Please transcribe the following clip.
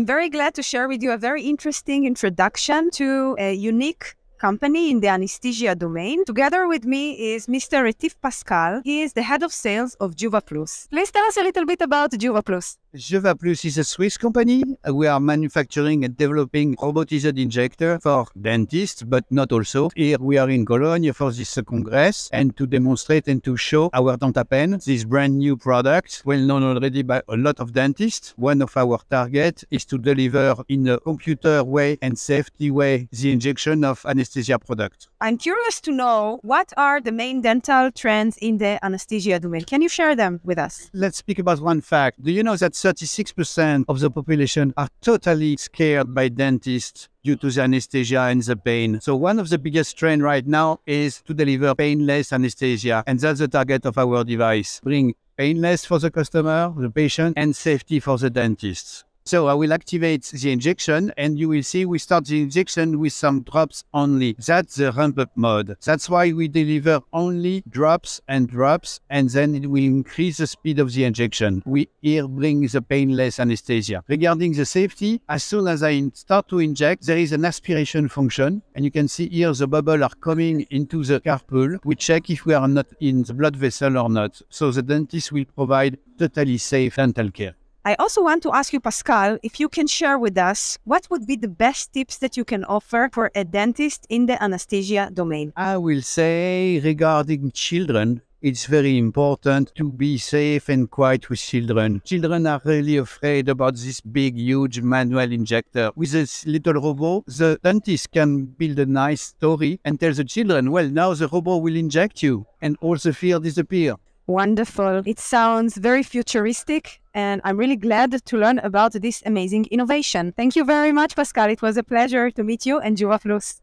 very glad to share with you a very interesting introduction to a unique company in the anesthesia domain. Together with me is Mr. Rétif Pascal. He is the head of sales of Juvaplus. Please tell us a little bit about Juvaplus. Juvaplus is a Swiss company. We are manufacturing and developing robotic injector for dentists, but not also. Here we are in Cologne for this congress and to demonstrate and to show our DentaPen, this brand new product, well known already by a lot of dentists. One of our targets is to deliver in a computer way and safety way the injection of anesthesia product. I'm curious to know what are the main dental trends in the anesthesia domain. Can you share them with us? Let's speak about one fact. Do you know that 36% of the population are totally scared by dentists due to the anesthesia and the pain? So one of the biggest trends right now is to deliver painless anesthesia. And that's the target of our device. Bring painless for the customer, the patient, and safety for the dentists. So I will activate the injection and you will see we start the injection with some drops only. That's the ramp-up mode. That's why we deliver only drops and then it will increase the speed of the injection. We here bring the painless anesthesia. Regarding the safety, as soon as I start to inject, there is an aspiration function and you can see here the bubbles are coming into the carpool. We check if we are not in the blood vessel or not. So the dentist will provide totally safe dental care. I also want to ask you, Pascal, if you can share with us what would be the best tips that you can offer for a dentist in the anesthesia domain. I will say regarding children, it's very important to be safe and quiet with children. Children are really afraid about this big, huge manual injector. With this little robot, the dentist can build a nice story and tell the children, well, now the robot will inject you and all the fear disappear. Wonderful. It sounds very futuristic, and I'm really glad to learn about this amazing innovation. Thank you very much, Pascal. It was a pleasure to meet you and Juvaplus.